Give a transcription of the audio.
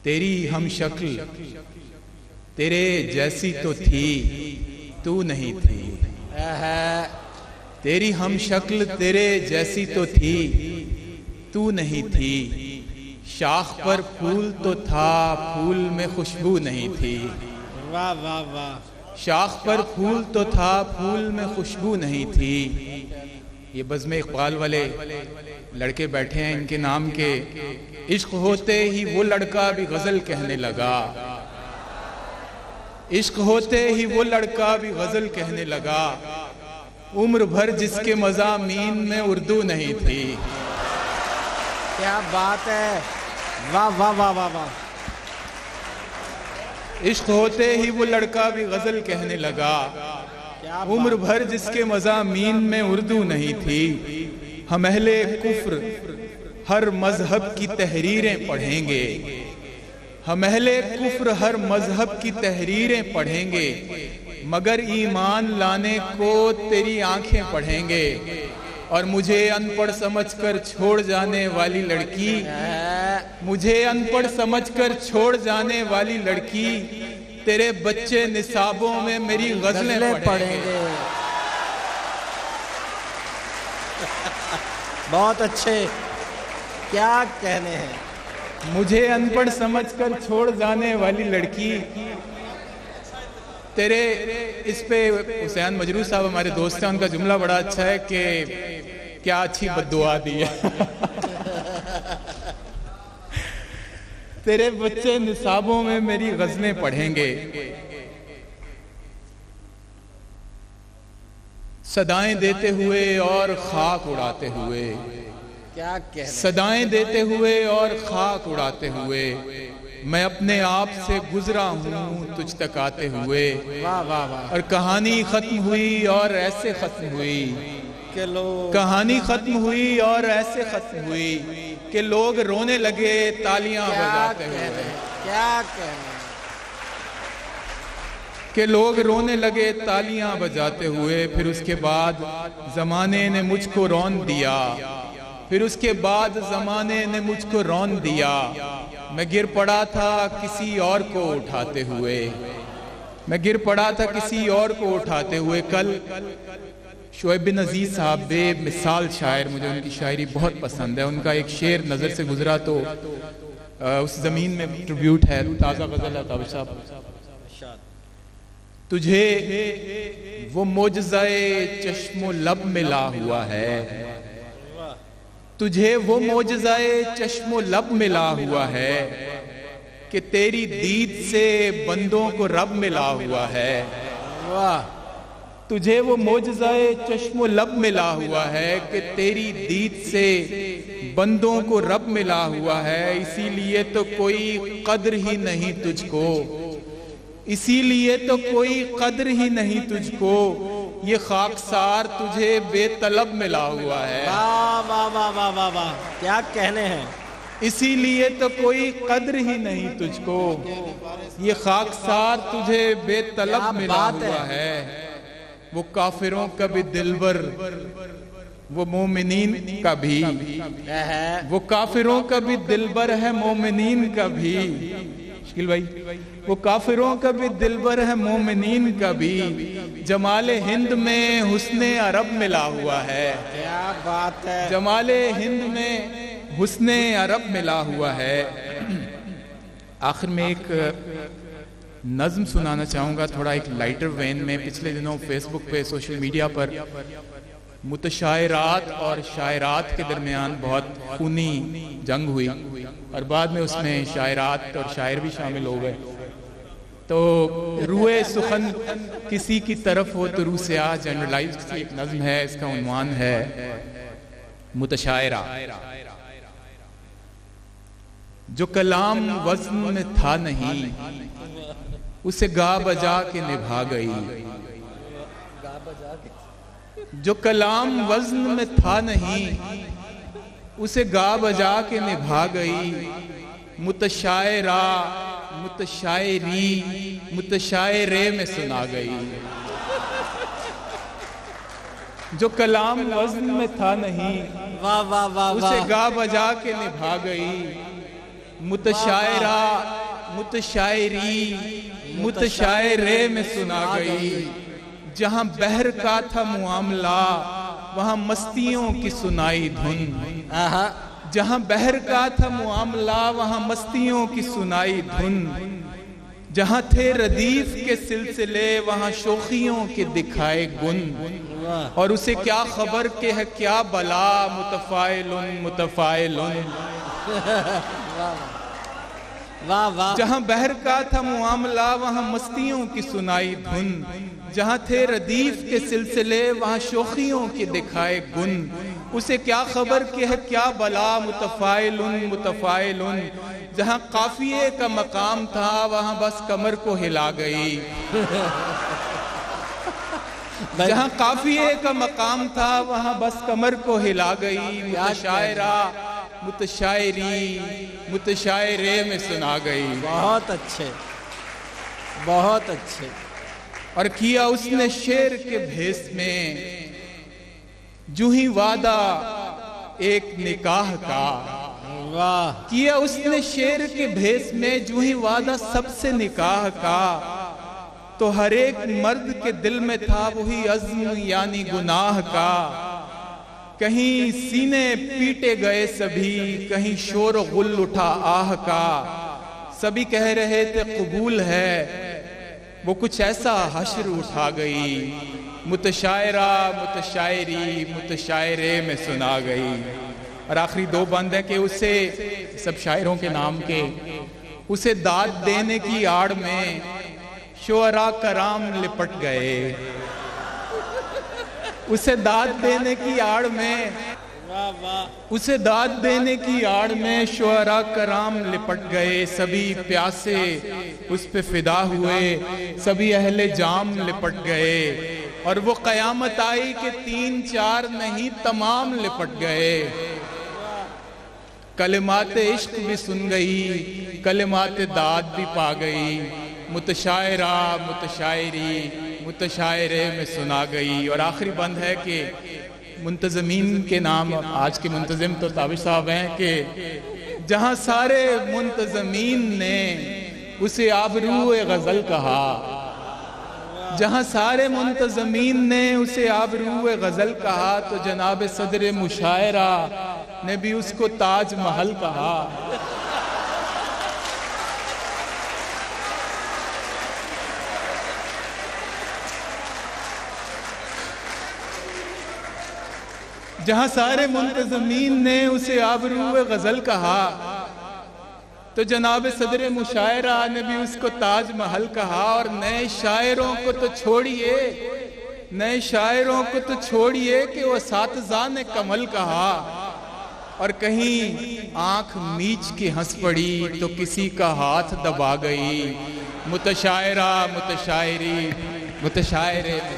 تیری ہم شکل تیرے جیسی تو تھی تو نہیں تھی، تیری ہم شکل تیرے جیسی تو تھی تو نہیں تھی، شاخ پر پھول تو تھا پھول میں خوشبو نہیں تھی، واہ واہ واہ، شاخ پر پھول تو تھا پھول میں خوشبو نہیں تھی۔ یہ بزم اقبال والے لڑکے بیٹھے ہیں، ان کے نام کے عشق ہوتے ہی وہ لڑکا بھی غزل کہنے لگا، عشق ہوتے ہی وہ لڑکا بھی غزل کہنے لگا، عمر بھر جس کے مضامین میں اردو نہیں تھی۔ کیا بات ہے، واہ واہ واہ واہ واہ۔ عشق ہوتے ہی وہ لڑکا بھی غزل کہنے لگا، عمر بھر جس کے مضامین میں اردو نہیں تھی۔ ہم اہل کفر ہر مذہب کی تحریریں پڑھیں گے، ہم اہل کفر ہر مذہب کی تحریریں پڑھیں گے، مگر ایمان لانے کو تیری آنکھیں پڑھیں گے، اور مجھے ان پڑھ سمجھ کر چھوڑ جانے والی لڑکی، مجھے ان پڑھ سمجھ کر چھوڑ جانے والی لڑکی، تیرے بچے نصابوں میں میری غزلیں پڑھیں گے۔ بہت اچھے، کیا کہنے ہیں۔ مجھے ان پڑھ سمجھ کر چھوڑ جانے والی لڑکی، تیرے اس پہ حسین مجروح صاحب ہمارے دوست ہیں، ان کا جملہ بڑا اچھا ہے کہ کیا اچھی بددعا دی ہے۔ تیرے بچے نصابوں میں میری غزلیں پڑھیں گے، صدائیں دیتے ہوئے اور خاک اڑاتے ہوئے، کیا کہنے، صدائیں دیتے ہوئے اور خاک اڑاتے ہوئے، میں اپنے آپ سے گزرا ہوں تجھ تک آتے ہوئے، واہ واہ واہ، اور کہانی ختم ہوئی اور ایسے ختم ہوئی، کہ لوگ، کہانی ختم ہوئی اور ایسے ختم ہوئی کہ لوگ رونے لگے تالیاں بجاتے ہوئے، کیا کہنے، کہ لوگ رونے لگے تالیاں بجاتے ہوئے۔ پھر اس کے بعد زمانے نے مجھ کو رون دیا، پھر اس کے بعد زمانے نے مجھ کو رون دیا، میں گر پڑا تھا کسی اور کو اٹھاتے ہوئے، میں گر پڑا تھا کسی اور کو اٹھاتے ہوئے۔ کل شعیب بن عزیز صاحب بے مثال شاعر، مجھے ان کی شاعری بہت پسند ہے، ان کا ایک شعر نظر سے گزرا تو اس زمین میں ٹریبیوٹ ہے، تازہ غزل ہے تابش صاحب۔ تجھے وہ معجزہ چشم و لب ملا ہوا ہے، تجھے وہ معجزہ چشم و لب ملا ہوا ہے، کہ تیری دید سے بندوں کو رب ملا ہوا ہے، تجھے وہ معجزہ چشم و لب ملا ہوا ہے، کہ تیری دید سے بندوں کو رب ملا ہوا ہے، اسی لیے تو کوئی قدر ہی نہیں تجھ کو، اسی لیے تو کوئی قدر ہی نہیں تجھ کو، یہ خاکسار تجھے بے طلب ملا ہوا ہے۔ واہ واہ واہ واہ واہ واہ، کیا کہنے ہیں۔ اسی لیے تو کوئی قدر ہی نہیں تجھ کو، یہ خاکسار تجھے بے طلب ملا ہوا ہے، وہ کافروں کا بھی دلبر وہ مومنین کا بھی، وہ کافروں کا بھی دلبر ہے مومنین کا بھی، شکیل بھائی، وہ کافروں کا بھی دلبر ہے مومنین کا بھی، جمال ہند میں حسن عرب ملا ہوا ہے، کیا بات ہے، جمال ہند میں حسن عرب ملا ہوا ہے۔ آخر میں ایک نظم سنانا چاہوں گا، تھوڑا ایک لائٹر وین میں۔ پچھلے دنوں فیس بک پہ سوشل میڈیا پر متشاعرات اور شاعرات کے درمیان بہت خونی جنگ ہوئی، اور بعد میں اس میں شاعرات اور شاعر بھی شامل ہو گئے، تو روئے سخن کسی کی طرف ہو تو روح سے آ، جنرلائز کی ایک نظم ہے، اس کا عنوان ہے متشاعرہ۔ جو کلام وزن میں تھا نہیں، اسے گا بجا کے نبھا گئی، جو کلام وزن میں تھا نہیں، اسے گا بجا کے نبھا گئی، متشاعرہ متشاعری متشاعرے میں سنا گئی، جو کلام وزن میں تھا نہیں، واہ واہ واہ اسے گا بجا کے نبھا گئی، متشاعرہ متشاعری متشاعرے میں سنا گئی، جہاں بحر کا تھا معاملہ وہاں مستیوں کی سنائی دھن، جہاں بحر کا تھا معاملہ وہاں مستیوں کی سنائی دھن، جہاں تھے ردیف کے سلسلے وہاں شوخیوں کے دکھائے گن، اور اسے کیا خبر کہ ہے کیا بلا متفائلن متفائلن۔ جہاں بحر کا تھا معاملہ وہاں مستیوں کی سنائی دھن، جہاں تھے ردیف کے سلسلے وہاں شوخیوں کے دکھائے گن، اسے کیا خبر کہ ہے کیا بلا متفائلن متفائلن۔ جہاں قافیے کا مقام تھا وہاں بس کمر کو ہلا گئی، جہاں قافیے کا مقام تھا وہاں بس کمر کو ہلا گئی، متشاعرہ متشاعری متشاعرے میں سنا گئی۔ بہت اچھے، بہت اچھے۔ اور کیا اس نے شعر کے بھیس میں جو ہی وعدہ ایک نکاح کا، واہ، کیا اس نے شعر کے بھیس میں جو ہی وعدہ سب سے نکاح کا، تو ہر ایک مرد کے دل میں تھا وہی عزم یعنی گناہ کا۔ کہیں سینے پیٹے گئے سبھی، کہیں شور و غل اٹھا آہ کا، سبھی کہہ رہے تھے قبول ہے، وہ کچھ ایسا حشر اٹھا گئی، متشاعرہ متشاعری متشاعرے میں سنا گئی۔ اور آخری دو بند ہے کہ اسے سب شاعروں کے نام کے، اسے داد دینے کی آڑ میں شعراء کرام لپٹ گئے، اسے داد دینے کی آڑ میں، اسے داد دینے کی آڑ میں شعراء کرام لپٹ گئے، سبھی پیاسے اس پہ فدا ہوئے، سبھی اہل جام لپٹ گئے، اور وہ قیامت آئی کہ 3 4 نہیں تمام لپٹ گئے۔ کلمات عشق بھی سن گئی، کلمات داد بھی پا گئی، متشاعرہ متشاعری متشاعرے میں سنا گئی۔ اور آخری بند ہے کہ منتظمین کے نام، آج کے منتظم تو تابش صاحب ہیں، کہ جہاں سارے منتظمین نے اسے آبرو غزل کہا، جہاں سارے منتظمین نے اسے آبرو غزل کہا، تو جناب صدر مشاعرہ نے بھی اس کو تاج محل کہا۔ جہاں سارے منتظمین نے اسے آبرو غزل کہا، تو جناب صدر مشاعرہ نے بھی اس کو تاج محل کہا۔ اور نئے شاعروں کو تو چھوڑیے، نئے شاعروں کو تو چھوڑیے کہ وہ اساتذہ نے کمل کہا، اور کہیں آنکھ میچ کے ہنس پڑی تو کسی کا ہاتھ دبا گئی، متشاعرہ متشاعری متشاعرے میں